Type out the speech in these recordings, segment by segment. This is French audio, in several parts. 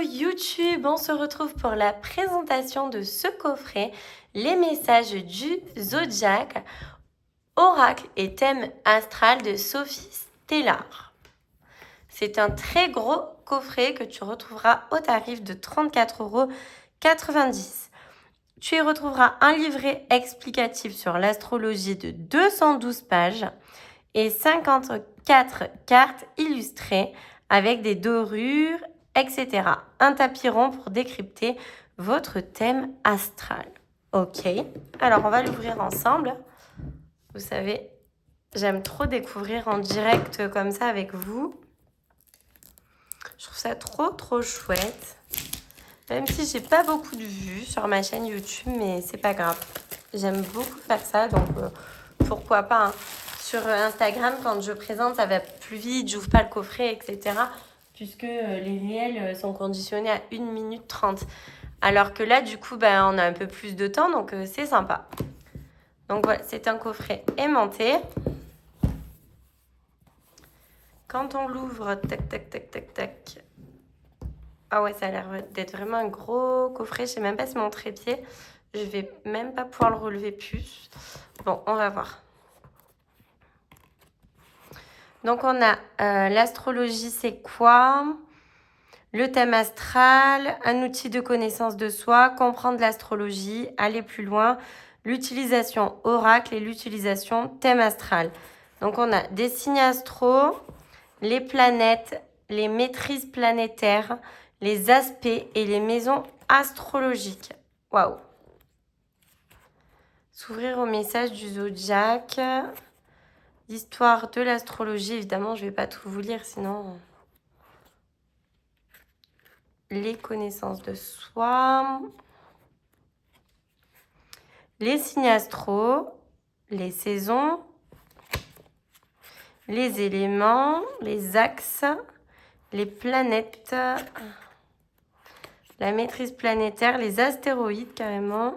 YouTube, on se retrouve pour la présentation de ce coffret, les messages du Zodiaque, Oracle et thème astral de Sophie Stellar. C'est un très gros coffret que tu retrouveras au tarif de 34,90 €. Tu y retrouveras un livret explicatif sur l'astrologie de 212 pages et 54 cartes illustrées avec des dorures, etc. Un tapis rond pour décrypter votre thème astral. Ok, alors on va l'ouvrir ensemble. Vous savez, j'aime trop découvrir en direct comme ça avec vous. Je trouve ça trop chouette. Même si j'ai pas beaucoup de vues sur ma chaîne YouTube, mais c'est pas grave. J'aime beaucoup faire ça, donc pourquoi pas. Sur Instagram, quand je présente, ça va plus vite, j'ouvre pas le coffret, etc. Puisque les réels sont conditionnés à 1 minute 30. Alors que là, du coup, on a un peu plus de temps, donc c'est sympa. Donc voilà, c'est un coffret aimanté. Quand on l'ouvre, tac. Ah ouais, ça a l'air d'être vraiment un gros coffret. Je sais même pas si mon trépied, je vais même pas pouvoir le relever plus. Bon, on va voir. Donc on a l'astrologie, c'est quoi? Le thème astral, un outil de connaissance de soi, comprendre l'astrologie, aller plus loin, l'utilisation oracle et l'utilisation thème astral. Donc on a des signes astro, les planètes, les maîtrises planétaires, les aspects et les maisons astrologiques. Waouh! S'ouvrir au message du zodiaque. L'histoire de l'astrologie, évidemment, je ne vais pas tout vous lire, sinon... Les connaissances de soi. Les signes astro. Les saisons. Les éléments. Les axes. Les planètes. La maîtrise planétaire. Les astéroïdes, carrément.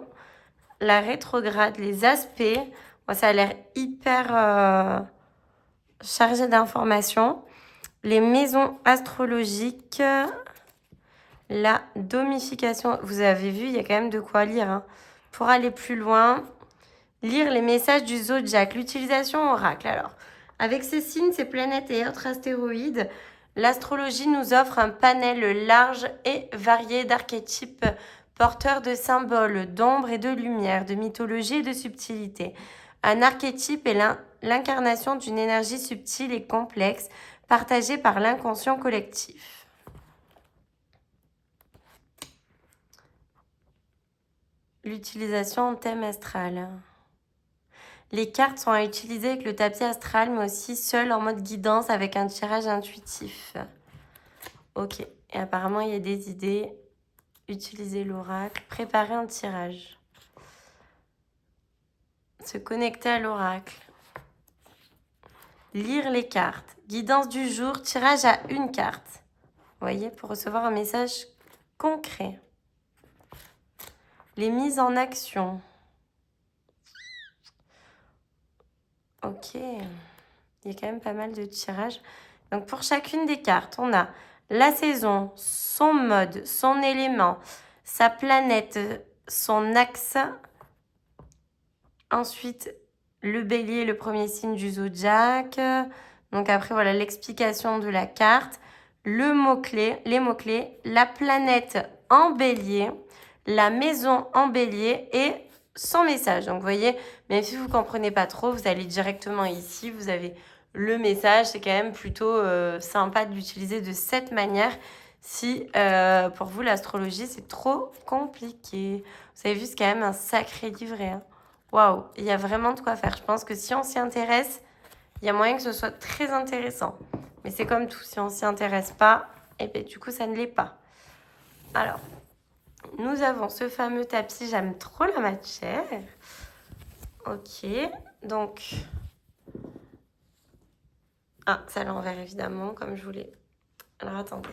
La rétrograde. Les aspects. Bon, ça a l'air hyper chargé d'informations. Les maisons astrologiques. La domification. Vous avez vu, il y a quand même de quoi lire. Hein. Pour aller plus loin, lire les messages du zodiaque. L'utilisation oracle. Alors, avec ces signes, ces planètes et autres astéroïdes, l'astrologie nous offre un panel large et varié d'archétypes porteurs de symboles, d'ombre et de lumière, de mythologie et de subtilité. Un archétype est l'incarnation d'une énergie subtile et complexe partagée par l'inconscient collectif. L'utilisation en thème astral. Les cartes sont à utiliser avec le tapis astral, mais aussi seul en mode guidance avec un tirage intuitif. Ok, et apparemment il y a des idées. Utiliser l'oracle, préparer un tirage. Se connecter à l'oracle. Lire les cartes. Guidance du jour, tirage à une carte. Vous voyez, pour recevoir un message concret. Les mises en action. Ok, il y a quand même pas mal de tirages. Donc pour chacune des cartes, on a la saison, son mode, son élément, sa planète, son axe. Ensuite, le bélier, le premier signe du zodiaque. Donc après, voilà l'explication de la carte. Les mots-clés, la planète en bélier, la maison en bélier et son message. Donc vous voyez, même si vous ne comprenez pas trop, vous allez directement ici, vous avez le message. C'est quand même plutôt sympa de l'utiliser de cette manière. Si pour vous l'astrologie c'est trop compliqué. Vous avez vu, c'est quand même un sacré livret. Hein. Waouh, il y a vraiment de quoi faire. Je pense que si on s'y intéresse, il y a moyen que ce soit très intéressant. Mais c'est comme tout, si on s'y intéresse pas, et bien du coup ça ne l'est pas. Alors, nous avons ce fameux tapis, j'aime trop la matière. Ok, donc... Ah, ça l'envers évidemment, comme je voulais. Alors attendez.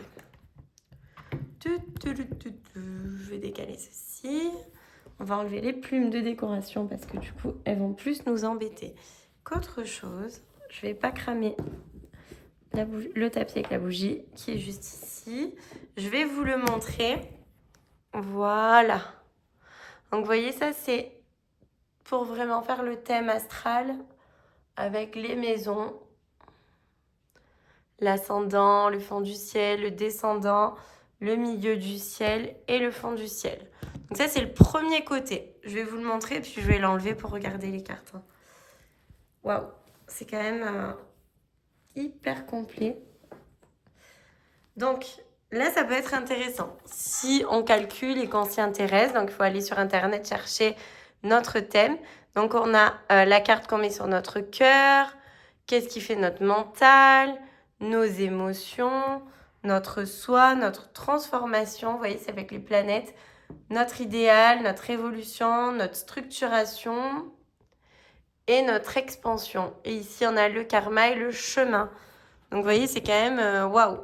Je vais décaler ceci. On va enlever les plumes de décoration parce que du coup, elles vont plus nous embêter qu'autre chose. Je vais pas cramer le tapis avec la bougie qui est juste ici. Je vais vous le montrer. Voilà. Donc, vous voyez, ça, c'est pour vraiment faire le thème astral avec les maisons. L'ascendant, le fond du ciel, le descendant, le milieu du ciel et le fond du ciel. Donc ça, c'est le premier côté. Je vais vous le montrer, puis je vais l'enlever pour regarder les cartes. Waouh, c'est quand même hyper complet. Donc, là, ça peut être intéressant. Si on calcule et qu'on s'y intéresse, donc il faut aller sur Internet chercher notre thème. Donc, on a la carte qu'on met sur notre cœur, qu'est-ce qui fait notre mental, nos émotions, notre soi, notre transformation. Vous voyez, c'est avec les planètes. Notre idéal, notre évolution, notre structuration et notre expansion. Et ici, on a le karma et le chemin. Donc, vous voyez, c'est quand même waouh.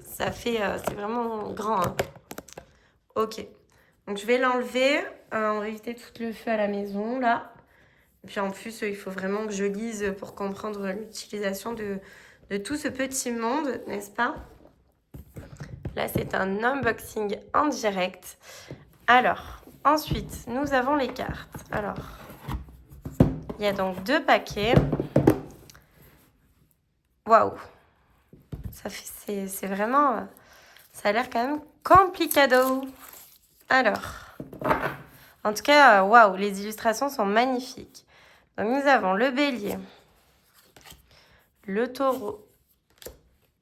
Ça fait, c'est vraiment grand. Hein. Ok. Donc, je vais l'enlever. On va éviter tout le feu à la maison, là. Et puis, en plus, il faut vraiment que je lise pour comprendre l'utilisation de tout ce petit monde, n'est-ce pas? Là, c'est un unboxing en direct. Alors, ensuite, nous avons les cartes. Alors, il y a donc 2 paquets. Waouh! C'est vraiment... ça a l'air quand même complicado. Alors, en tout cas, waouh, les illustrations sont magnifiques. Donc, nous avons le bélier, le taureau,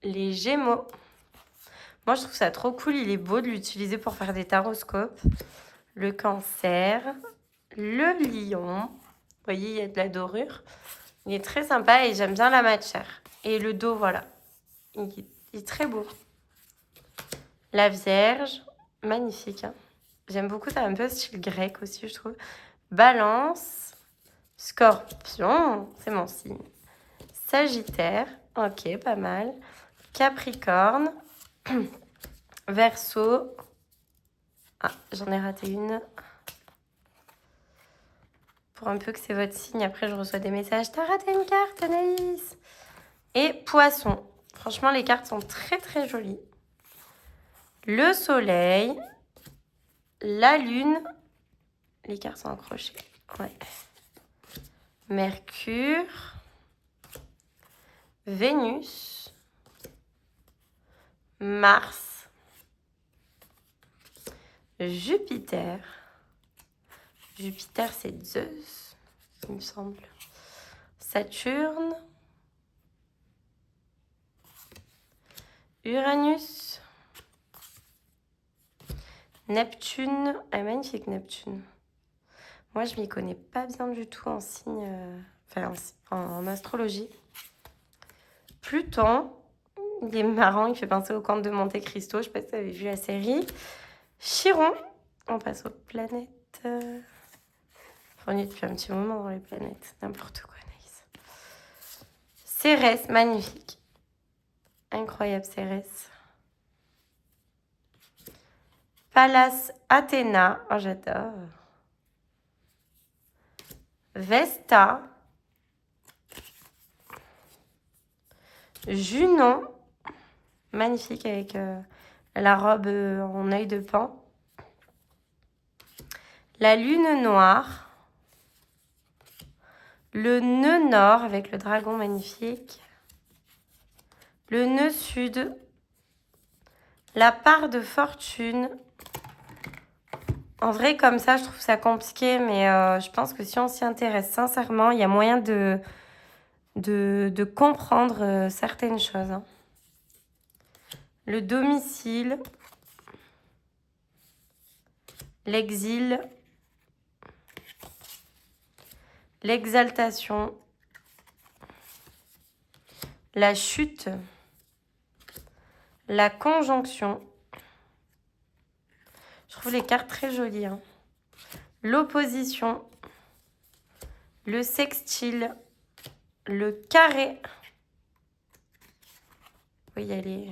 les gémeaux. Moi, je trouve ça trop cool. Il est beau de l'utiliser pour faire des taroscopes. Le cancer, le lion. Vous voyez, il y a de la dorure. Il est très sympa et j'aime bien la matière. Et le dos, voilà. Il est très beau. La Vierge, magnifique. Hein. J'aime beaucoup, ça un peu style grec aussi, je trouve. Balance, Scorpion, c'est mon signe. Sagittaire, ok, pas mal. Capricorne, Verseau. Ah, j'en ai raté une. Pour un peu que c'est votre signe, après je reçois des messages. T'as raté une carte, Anaïs. Et Poisson. Franchement, les cartes sont très très jolies. Le Soleil, la Lune. Les cartes sont accrochées. Ouais. Mercure, Vénus, Mars, Jupiter. Jupiter, c'est Zeus, il me semble. Saturne, Uranus, Neptune. Ah, magnifique Neptune. Moi, je m'y connais pas bien du tout en signe, en astrologie. Pluton, il est marrant, il fait penser au Comte de Monte Cristo. Je sais pas si vous avez vu la série. Chiron, on passe aux planètes. On est depuis un petit moment dans les planètes. N'importe quoi, Anaïs. Cérès, magnifique. Incroyable, Cérès. Pallas Athéna. Oh, j'adore. Vesta. Junon. Magnifique avec la robe en œil de paon. La lune noire. Le nœud nord avec le dragon magnifique. Le nœud sud. La part de fortune. En vrai, comme ça, je trouve ça compliqué, mais je pense que si on s'y intéresse sincèrement, il y a moyen de comprendre certaines choses. Hein. Le domicile. L'exil. L'exaltation. La chute. La conjonction. Je trouve les cartes très jolies. Hein. L'opposition. Le sextile. Le carré. Oui, il y a les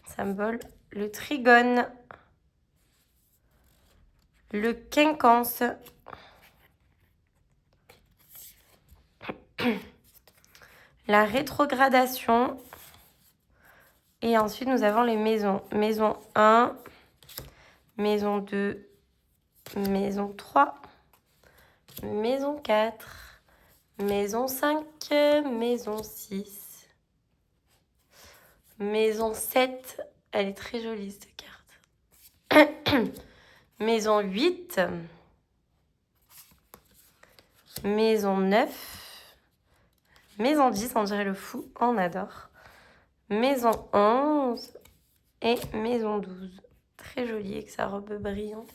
symboles. Le trigone. Le quinconce. la rétrogradation. Et ensuite, nous avons les maisons. Maison 1, maison 2, maison 3, maison 4, maison 5, maison 6, maison 7. Elle est très jolie cette carte. Maison 8, maison 9, maison 10, on dirait le fou, on adore. Maison 11 et maison 12. Très jolie avec sa robe brillante.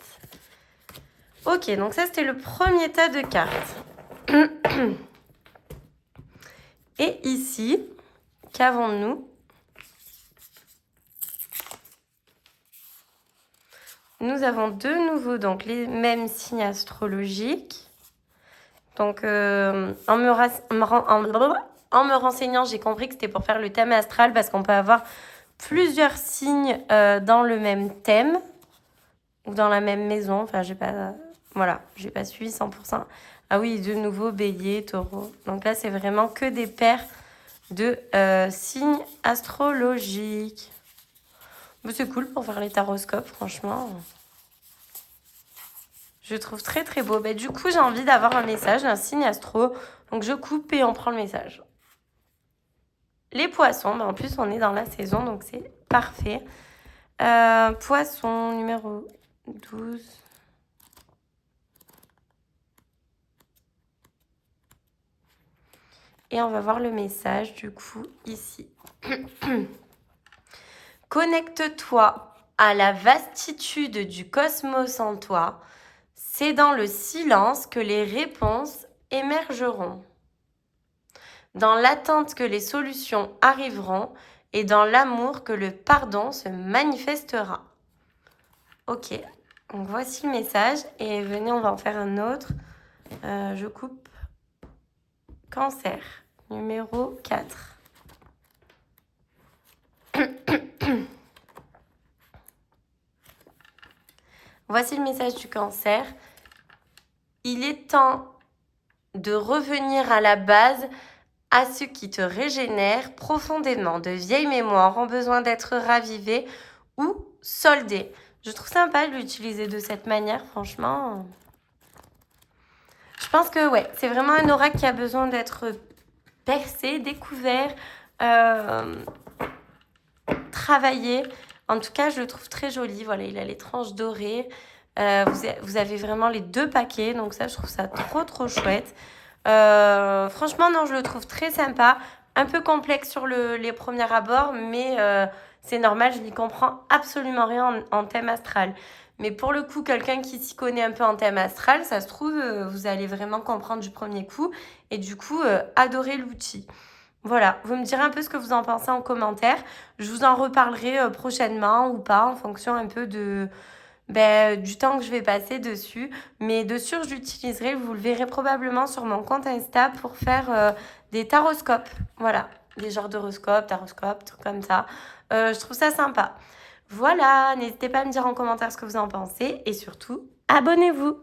Ok, donc ça c'était le premier tas de cartes. Et ici, qu'avons-nous? Nous avons de nouveau donc les mêmes signes astrologiques. Donc en me renseignant, j'ai compris que c'était pour faire le thème astral parce qu'on peut avoir plusieurs signes dans le même thème ou dans la même maison. Enfin, j'ai pas suivi 100%. Ah oui, de nouveau bélier, taureau. Donc là, c'est vraiment que des paires de signes astrologiques. Mais c'est cool pour faire les taroscopes, franchement. Je trouve très très beau. Du coup, j'ai envie d'avoir un message, un signe astro. Donc je coupe et on prend le message. Les poissons, en plus on est dans la saison, donc c'est parfait. Poisson numéro 12. Et on va voir le message du coup ici. Connecte-toi à la vastitude du cosmos en toi. C'est dans le silence que les réponses émergeront. Dans l'attente que les solutions arriveront et dans l'amour que le pardon se manifestera. Ok, donc voici le message et venez, on va en faire un autre. Je coupe. Cancer, numéro 4. Voici le message du cancer. Il est temps de revenir à la base, à ce qui te régénère profondément. De vieilles mémoires ont besoin d'être ravivées ou soldées. Je trouve sympa de l'utiliser de cette manière, franchement. Je pense que ouais, c'est vraiment un oracle qui a besoin d'être percé, découvert, travaillé. En tout cas, je le trouve très joli. Voilà, il a les tranches dorées. Vous avez vraiment les deux paquets. Donc ça, je trouve ça trop, trop chouette. Franchement, non, je le trouve très sympa. Un peu complexe sur les premiers abords, mais c'est normal, je n'y comprends absolument rien en thème astral. Mais pour le coup, quelqu'un qui s'y connaît un peu en thème astral, ça se trouve, vous allez vraiment comprendre du premier coup et du coup, adorer l'outil. Voilà, vous me direz un peu ce que vous en pensez en commentaire. Je vous en reparlerai prochainement ou pas, en fonction un peu du temps que je vais passer dessus. Mais de sûr, je l'utiliserai. Vous le verrez probablement sur mon compte Insta pour faire des taroscopes. Voilà, des genres d'horoscopes, taroscopes, trucs comme ça. Je trouve ça sympa. Voilà, n'hésitez pas à me dire en commentaire ce que vous en pensez. Et surtout, abonnez-vous!